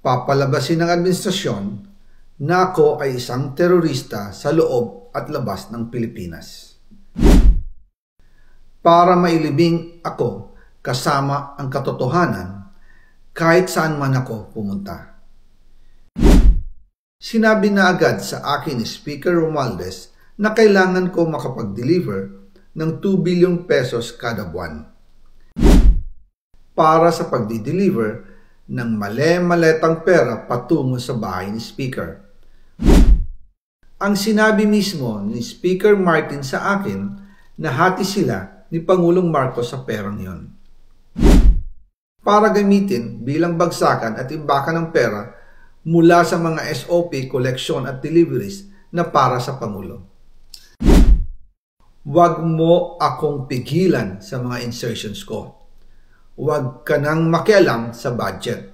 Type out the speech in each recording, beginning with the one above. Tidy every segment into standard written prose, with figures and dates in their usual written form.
Papalabasin ng administrasyon na ako ay isang terorista sa loob at labas ng Pilipinas. Para mailibing ako kasama ang katotohanan kahit saan man ako pumunta. Sinabi na agad sa akin ni Speaker Romualdez na kailangan ko makapag-deliver ng 2 billion pesos kada buwan para sa pagdi-deliver ng male-maletang pera patungo sa bahay ni Speaker. Ang sinabi mismo ni Speaker Martin sa akin na hati sila ni Pangulong Marcos sa perang yon para gamitin bilang bagsakan at imbakan ng pera mula sa mga SOP, collection at deliveries na para sa Pangulo. Huwag mo akong pigilan sa mga insertions ko. Huwag ka nang makialam sa budget.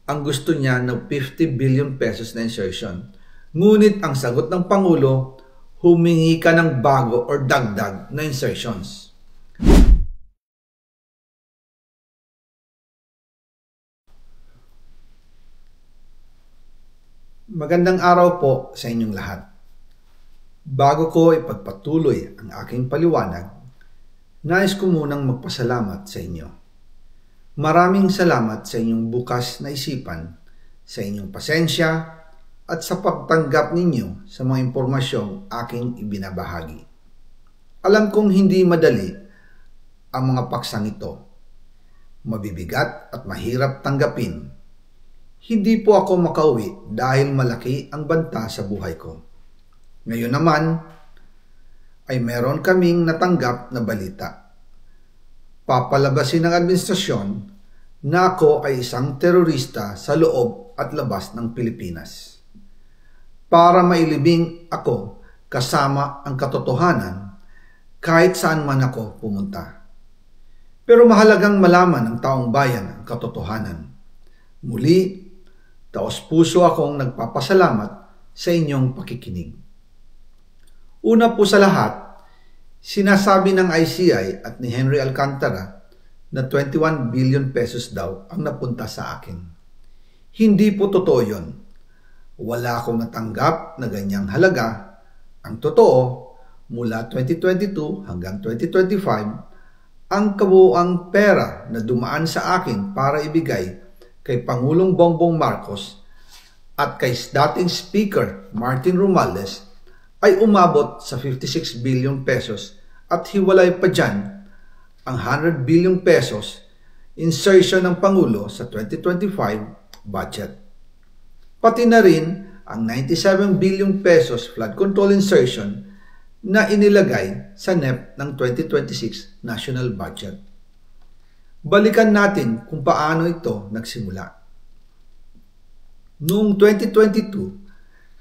Ang gusto niya ng 50 billion pesos na insertion. Ngunit ang sagot ng Pangulo, humingi ka ng bago or dagdag na insertions. Magandang araw po sa inyong lahat. Bago ko ipagpatuloy ang aking paliwanag, nais ko munang magpasalamat sa inyo. Maraming salamat sa inyong bukas na isipan, sa inyong pasensya, at sa pagtanggap ninyo sa mga impormasyong aking ibinabahagi. Alam kong hindi madali ang mga paksang ito. Mabibigat at mahirap tanggapin. Hindi po ako makauwi dahil malaki ang banta sa buhay ko. Ngayon naman ay meron kaming natanggap na balita. Papalabasin ng administrasyon na ako ay isang terorista sa loob at labas ng Pilipinas. Para mailibing ako kasama ang katotohanan kahit saan man ako pumunta. Pero mahalagang malaman ng taong bayan ang katotohanan. Muli, taos-puso akong nagpapasalamat sa inyong pakikinig. Una po sa lahat, sinasabi ng ICI at ni Henry Alcantara na 21 billion pesos daw ang napunta sa akin. Hindi po totoo yun. Wala akong natanggap na ganyang halaga. Ang totoo, mula 2022 hanggang 2025, ang kabuuang pera na dumaan sa akin para ibigay kay Pangulong Bongbong Marcos at kay dating Speaker Martin Romualdez ay umabot sa 56 billion pesos at hiwalay pa dyan ang 100 billion pesos insertion ng Pangulo sa 2025 budget. Pati na rin ang 97 billion pesos flood control insertion na inilagay sa NEP ng 2026 national budget. Balikan natin kung paano ito nagsimula. Noong 2022,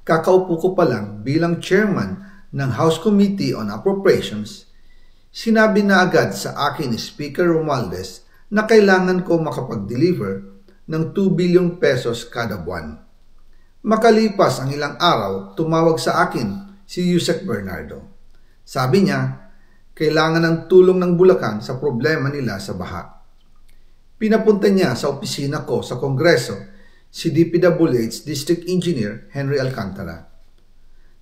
kakaupo ko pa lang bilang chairman ng House Committee on Appropriations, sinabi na agad sa akin ni Speaker Romualdez na kailangan ko makapag-deliver ng 2 billion pesos kada buwan. Makalipas ang ilang araw, tumawag sa akin si Yusek Bernardo. Sabi niya, kailangan ng tulong ng Bulacan sa problema nila sa baha. Pinapunta niya sa opisina ko sa Kongreso si DPWH District Engineer Henry Alcantara.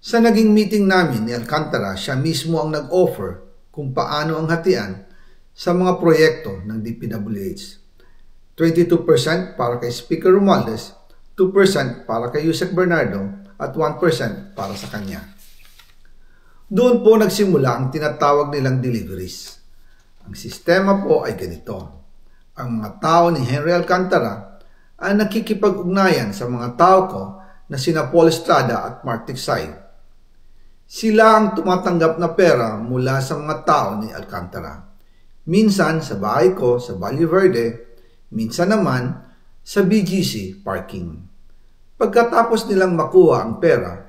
Sa naging meeting namin ni Alcantara, siya mismo ang nag-offer kung paano ang hatian sa mga proyekto ng DPWH. 22% para kay Speaker Romualdez, 2% para kay Yusek Bernardo at 1% para sa kanya. Doon po nagsimula ang tinatawag nilang deliveries. Ang sistema po ay ganito. Ang mga tao ni Henry Alcantara ay nakikipag-ugnayan sa mga tao ko na sina Paul Estrada at Mark Tiksay. Sila ang tumatanggap na pera mula sa mga tao ni Alcantara. Minsan sa bahay ko sa Valle Verde, minsan naman sa BGC parking. Pagkatapos nilang makuha ang pera,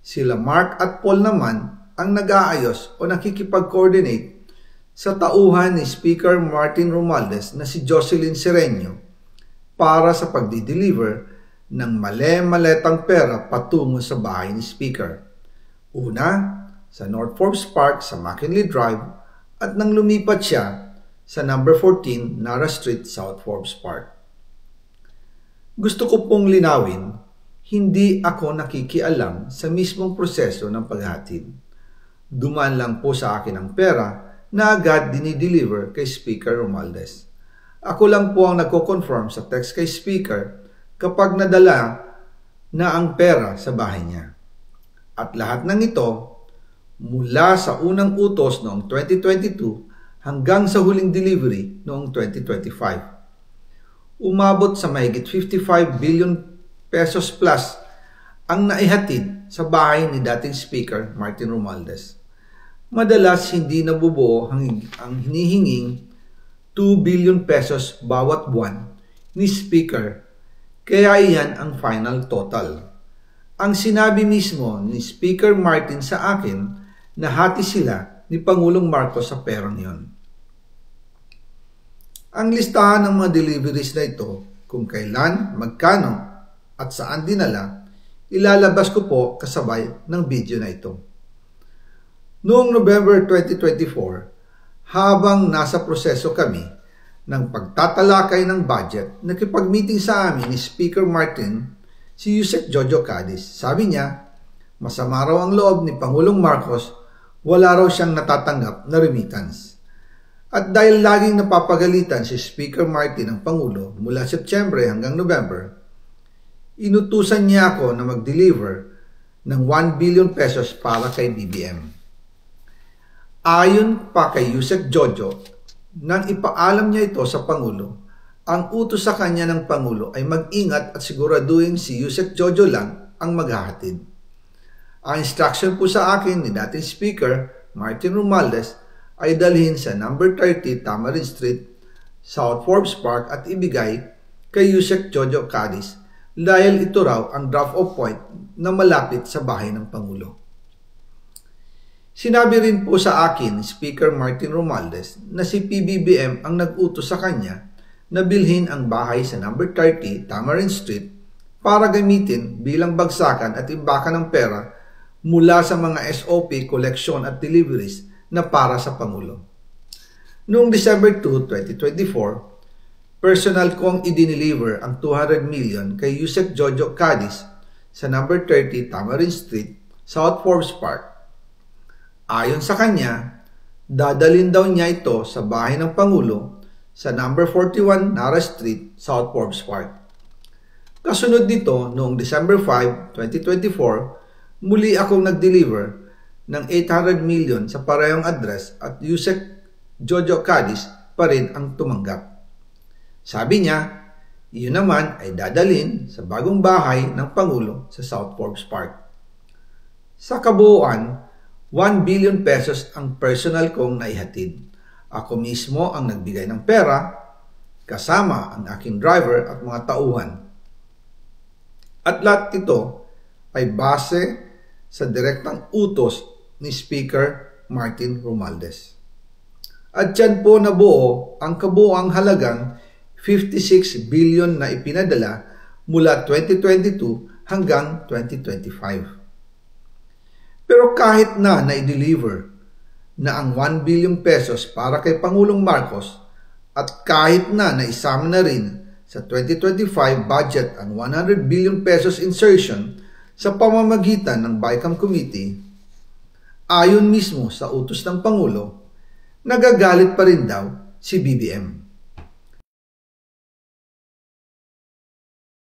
sila Mark at Paul naman ang nag-aayos o nakikipag-coordinate sa tauhan ni Speaker Martin Romualdez na si Jocelyn Sereno para sa pagdi-deliver ng male-maletang pera patungo sa bahay ni Speaker. Una, sa North Forbes Park sa McKinley Drive at nang lumipat siya sa number 14 Nara Street, South Forbes Park. Gusto ko pong linawin, hindi ako nakikialam sa mismong proseso ng paghatid. Dumaan lang po sa akin ang pera na agad dinideliver kay Speaker Romualdez. Ako lang po ang nagko-confirm sa text kay Speaker kapag nadala na ang pera sa bahay niya. At lahat ng ito, mula sa unang utos noong 2022 hanggang sa huling delivery noong 2025. Umabot sa mahigit 55 billion pesos plus ang naihatid sa bahay ni dating Speaker Martin Romualdez. Madalas hindi nabubuo ang hinihinging 2 billion pesos bawat buwan ni Speaker, kaya iyan ang final total. Ang sinabi mismo ni Speaker Martin sa akin na hati sila ni Pangulong Marcos sa perang yon. Ang listahan ng mga deliveries na ito, kung kailan, magkano, at saan dinala, ilalabas ko po kasabay ng video na ito. Noong November 2024, habang nasa proseso kami ng pagtatalakay ng budget, nakipag-meeting sa amin ni Speaker Martin si Yusek Jojo Cadiz. Sabi niya, masama raw ang loob ni Pangulong Marcos, wala raw siyang natatanggap na remittance. At dahil laging napapagalitan si Speaker Martin ng Pangulo mula September hanggang November, inutusan niya ako na mag-deliver ng 1 billion pesos para kay BBM. Ayon pa kay Yusek Jojo, nang ipaalam niya ito sa Pangulo, ang utos sa kanya ng Pangulo ay mag-ingat at siguraduhin si Yusek Jojo lang ang maghahatid. Ang instruction po sa akin ni dating Speaker Martin Romualdez ay dalhin sa number 30 Tamarind Street, South Forbes Park at ibigay kay Yusek Jojo Cadiz dahil ito raw ang drop-off point na malapit sa bahay ng Pangulo. Sinabi rin po sa akin ni Speaker Martin Romualdez na si PBBM ang nag-utos sa kanya na bilhin ang bahay sa number 30 Tamarind Street para gamitin bilang bagsakan at imbakan ng pera mula sa mga SOP, collection at deliveries na para sa Pangulo. Noong December 2, 2024, personal kong i-deliver ang 200 million kay Yusek Jojo Cadiz sa number 30 Tamarind Street, South Forbes Park. Ayon sa kanya, dadalhin daw niya ito sa bahay ng Pangulo sa number 41 Nara Street, South Forbes Park. Kasunod nito, noong December 5, 2024, muli akong nag-deliver ng 800 million sa parehong address at Yusek Jojo Cadiz pa rin ang tumanggap. Sabi niya, iyon naman ay dadalhin sa bagong bahay ng Pangulo sa South Forbes Park. Sa kabuuan, 1 billion pesos ang personal kong naihatid. Ako mismo ang nagbigay ng pera, kasama ang aking driver at mga tauhan. At lahat ito ay base sa direktang utos ni Speaker Martin Romualdez. At dyan po nabuo ang kabuuang halagang 56 billion na ipinadala mula 2022 hanggang 2025. Pero kahit na na-deliver na ang 1 billion pesos para kay Pangulong Marcos at kahit na naisama na rin sa 2025 budget ang 100 billion pesos insertion sa pamamagitan ng BICAM Committee, ayon mismo sa utos ng Pangulo, nagagalit pa rin daw si BBM.